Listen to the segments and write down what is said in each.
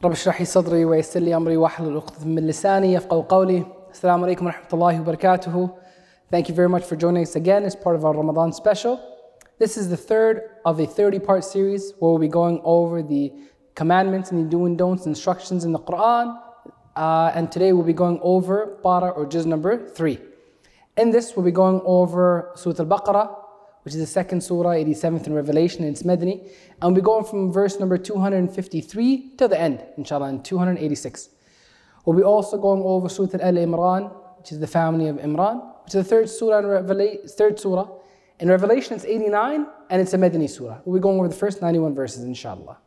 رب اشرح لي صدري ويسر لي أمري واحلل عقدة من لساني يفقهوا قولي. Assalamu alaikum wa rahmatullahi wa barakatuhu. Thank you very much for joining us again as part of our Ramadan special. This is the third of a 30-part series where we'll be going over the commandments and the do and don'ts instructions in the Qur'an. And today we'll be going over para or juz number 3. In this we'll be going over Surah Al-Baqarah, which is the second surah, 87th in Revelation, and it's Madani. And we'll be going from verse number 253 to the end, inshallah, in 286. We'll be also going over Surah Al-Imran, which is the family of Imran, which is the third surah in Revelation. It's 89, and it's a Madani surah. We'll be going over the first 91 verses, inshallah.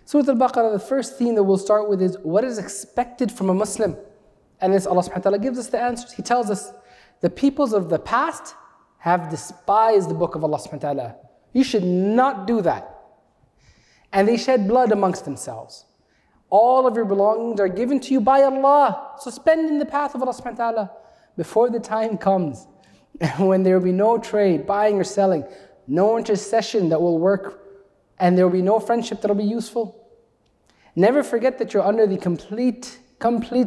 Surah Al-Baqarah, the first theme that we'll start with is what is expected from a Muslim. And this Allah subhanahu wa ta'ala gives us the answers. He tells us the peoples of the past have despised the book of Allah subhanahu wa ta'ala. You should not do that. And they shed blood amongst themselves. All of your belongings are given to you by Allah. So spend in the path of Allah subhanahu wa ta'ala before the time comes when there will be no trade, buying or selling, no intercession that will work, and there will be no friendship that will be useful. Never forget that you're under the complete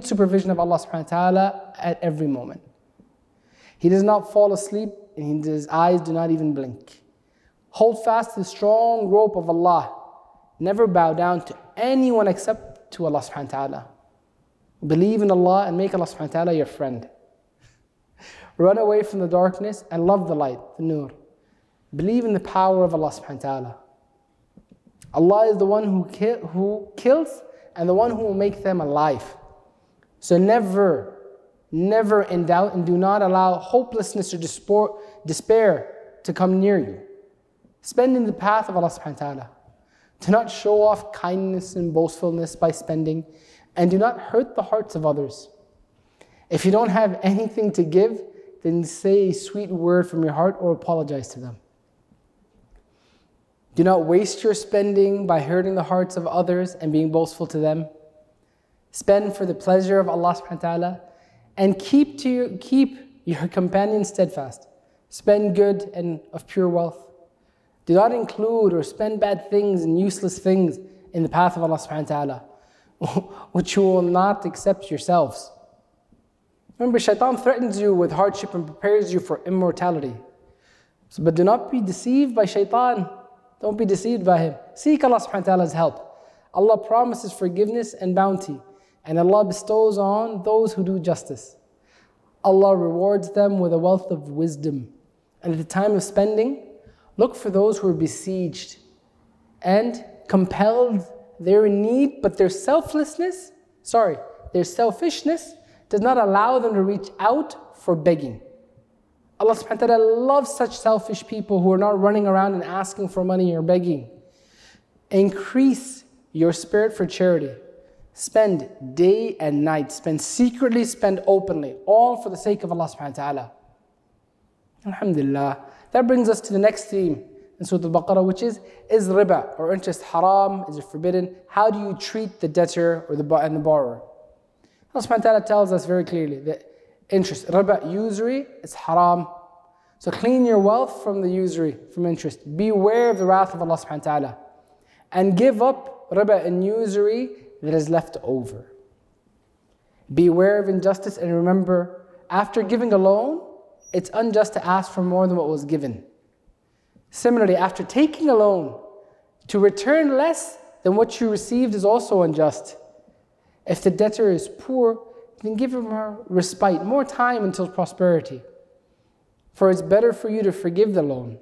supervision of Allah subhanahu wa ta'ala at every moment. He does not fall asleep, and his eyes do not even blink. Hold fast to the strong rope of Allah. Never bow down to anyone except to Allah subhanahu wa ta'ala. Believe in Allah and make Allah subhanahu wa ta'ala your friend. Run away from the darkness and love the light, the nur. Believe in the power of Allah subhanahu wa ta'ala. Allah is the one who kills and the one who will make them alive. So never in doubt, and do not allow hopelessness or despair to come near you. Spend in the path of Allah subhanahu wa ta'ala. Do not show off kindness and boastfulness by spending, and do not hurt the hearts of others. If you don't have anything to give, then say a sweet word from your heart or apologize to them. Do not waste your spending by hurting the hearts of others and being boastful to them. Spend for the pleasure of Allah subhanahu wa ta'ala, and keep your companions steadfast. Spend good and of pure wealth. Do not include or spend bad things and useless things in the path of Allah subhanahu wa ta'ala, which you will not accept yourselves. Remember, shaitan threatens you with hardship and prepares you for immortality. But do not be deceived by shaitan. Don't be deceived by him. Seek Allah subhanahu wa ta'ala's help. Allah promises forgiveness and bounty, and Allah bestows on those who do justice. Allah rewards them with a wealth of wisdom. And at the time of spending, look for those who are besieged and compelled. They're in need, but their selfishness does not allow them to reach out for begging. Allah subhanahu wa ta'ala loves such selfish people who are not running around and asking for money or begging. Increase your spirit for charity. Spend day and night. Spend secretly, spend openly. All for the sake of Allah subhanahu wa ta'ala. Alhamdulillah. That brings us to the next theme in Surah Al-Baqarah, which is riba, or interest haram? Is it forbidden? How do you treat the debtor or the borrower? Allah subhanahu wa ta'ala tells us very clearly that interest, riba, usury, is haram. So clean your wealth from the usury, from interest. Beware of the wrath of Allah subhanahu wa ta'ala. And give up riba and usury that is left over. Beware of injustice, and remember, after giving a loan, it's unjust to ask for more than what was given. Similarly, after taking a loan, to return less than what you received is also unjust. If the debtor is poor, then give him a respite, more time until prosperity. For it's better for you to forgive the loan.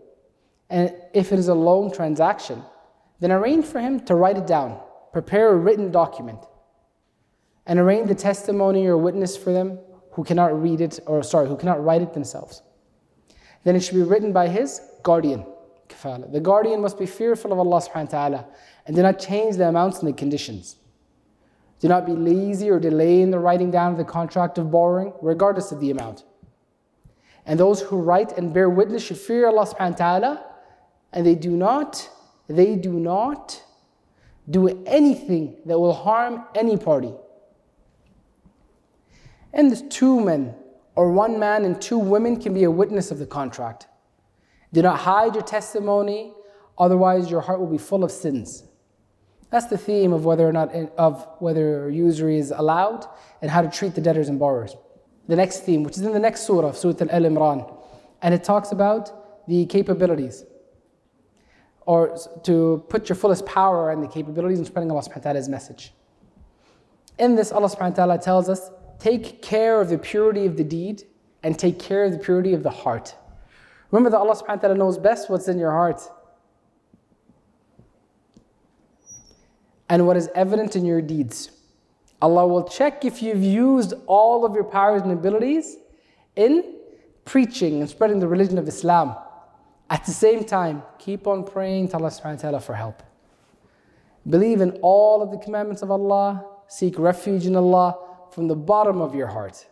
And if it is a loan transaction, then arrange for him to write it down. Prepare a written document and arrange the testimony or witness for them who cannot write it themselves. Then it should be written by his guardian. Kafala. The guardian must be fearful of Allah subhanahu wa ta'ala and do not change the amounts and the conditions. Do not be lazy or delay in the writing down of the contract of borrowing, regardless of the amount. And those who write and bear witness should fear Allah subhanahu wa ta'ala, and they do not do anything that will harm any party. And there's 2 men, or 1 man and 2 women can be a witness of the contract. Do not hide your testimony, otherwise your heart will be full of sins. That's the theme of whether usury is allowed and how to treat the debtors and borrowers. The next theme, which is in the next surah, Surah Al-Imran, and it talks about the capabilities, or to put your fullest power and the capabilities in spreading Allah subhanahu wa ta'ala's message. In this, Allah subhanahu wa ta'ala tells us, take care of the purity of the deed and take care of the purity of the heart. Remember that Allah subhanahu wa ta'ala knows best what's in your heart and what is evident in your deeds. Allah will check if you've used all of your powers and abilities in preaching and spreading the religion of Islam. At the same time, keep on praying to Allah subhanahu wa ta'ala for help. Believe in all of the commandments of Allah, seek refuge in Allah from the bottom of your heart,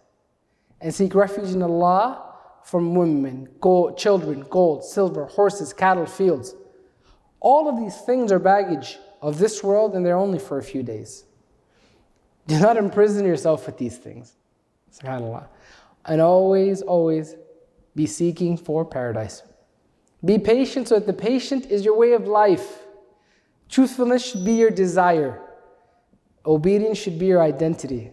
and seek refuge in Allah from women, children, gold, silver, horses, cattle, fields. All of these things are baggage of this world, and they're only for a few days. Do not imprison yourself with these things. SubhanAllah. And always, always be seeking for paradise. Be patient, so that the patient is your way of life. Truthfulness should be your desire. Obedience should be your identity.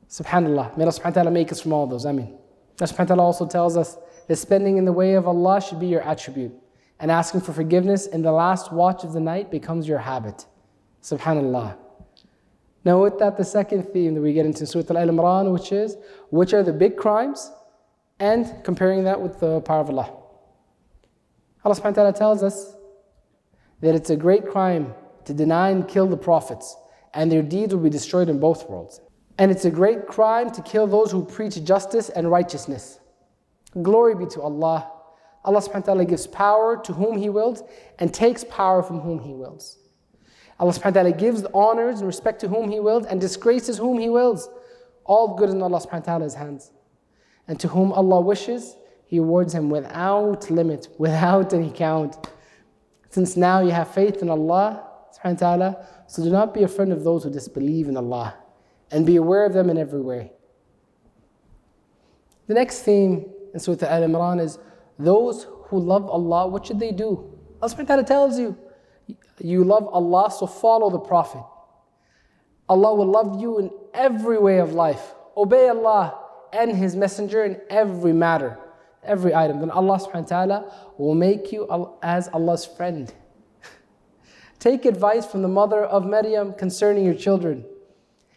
SubhanAllah. May Allah subhanahu wa ta'ala make us from all those. Ameen. Allah subhanahu wa ta'ala also tells us that spending in the way of Allah should be your attribute, and asking for forgiveness in the last watch of the night becomes your habit. SubhanAllah. Now with that, the second theme that we get into Surah Al-Imran, which are the big crimes, and comparing that with the power of Allah. Allah subhanahu wa ta'ala tells us that it's a great crime to deny and kill the prophets, and their deeds will be destroyed in both worlds. And it's a great crime to kill those who preach justice and righteousness. Glory be to Allah. Allah subhanahu wa ta'ala gives power to whom He wills and takes power from whom He wills. Allah subhanahu wa ta'ala gives honors and respect to whom He wills and disgraces whom He wills. All good in Allah subhanahu wa ta'ala's hands. And to whom Allah wishes, He rewards him without limit, without any count. Since now you have faith in Allah subhanahu wa ta'ala, so do not be a friend of those who disbelieve in Allah, and be aware of them in every way. The next theme in Surah Al-Imran is those who love Allah, what should they do? Allah subhanahu wa ta'ala tells you, you love Allah, so follow the Prophet. Allah will love you in every way of life. Obey Allah and His Messenger in every matter, every item. Then Allah subhanahu wa ta'ala will make you as Allah's friend. Take advice from the mother of Maryam concerning your children,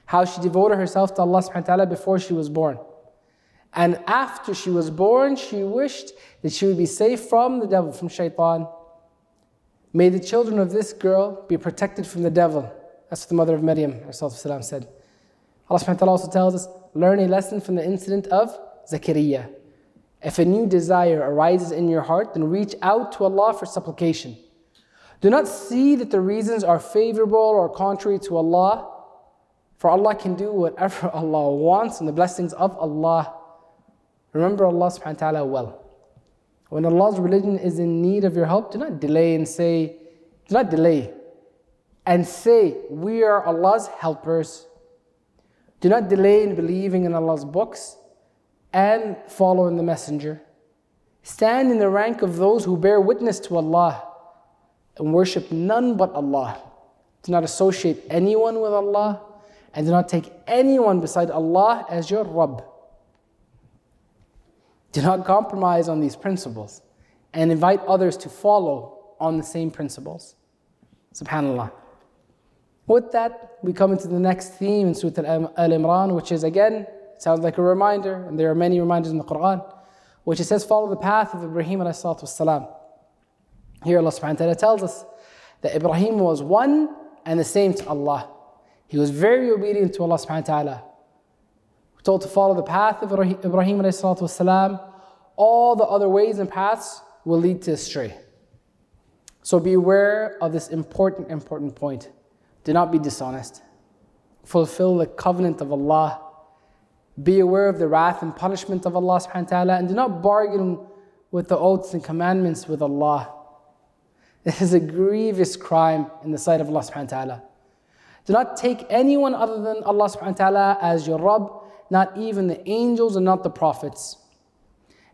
how she devoted herself to Allah subhanahu wa ta'ala before she was born. And after she was born, she wished that she would be safe from the devil, from shaitan. May the children of this girl be protected from the devil. That's what the mother of Maryam said. Allah subhanahu wa ta'ala also tells us, learn a lesson from the incident of Zakaria. If a new desire arises in your heart, then reach out to Allah for supplication. Do not see that the reasons are favorable or contrary to Allah, for Allah can do whatever Allah wants, and the blessings of Allah. Remember Allah subhanahu wa ta'ala well. When Allah's religion is in need of your help, do not delay and say, we are Allah's helpers. Do not delay in believing in Allah's books and following the Messenger. Stand in the rank of those who bear witness to Allah and worship none but Allah. Do not associate anyone with Allah, and do not take anyone beside Allah as your Rabb. Do not compromise on these principles and invite others to follow on the same principles. SubhanAllah. With that, we come into the next theme in Surah Al-Imran, which is, again, sounds like a reminder, and there are many reminders in the Qur'an, which it says, follow the path of Ibrahim alayhi salatu wassalam. Here Allah subhanahu wa ta'ala tells us that Ibrahim was one and the same to Allah. He was very obedient to Allah subhanahu wa ta'ala. We're told to follow the path of Ibrahim alayhi salatu wassalam. All the other ways and paths will lead to astray. So be aware of this important point. Do not be dishonest. Fulfill the covenant of Allah. Be aware of the wrath and punishment of Allah subhanahu wa ta'ala, and do not bargain with the oaths and commandments with Allah. This is a grievous crime in the sight of Allah subhanahu wa ta'ala. Do not take anyone other than Allah subhanahu wa ta'ala as your Rabb, not even the angels and not the prophets.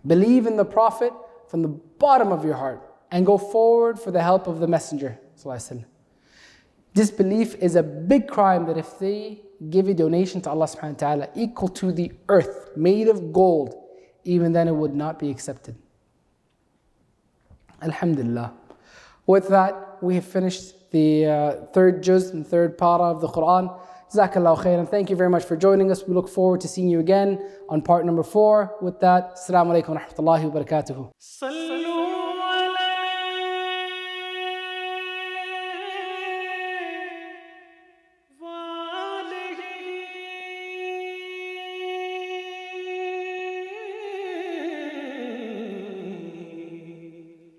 Believe in the Prophet from the bottom of your heart and go forward for the help of the Messenger. Disbelief is a big crime that if they give a donation to Allah subhanahu wa ta'ala equal to the earth, made of gold, even then it would not be accepted. Alhamdulillah. With that, we have finished the third juz and third para of the Quran. Jazakallahu khairan. Thank you very much for joining us. We look forward to seeing you again on part number 4. With that, Assalamu alaikum wa rahmatullahi wa barakatuhu.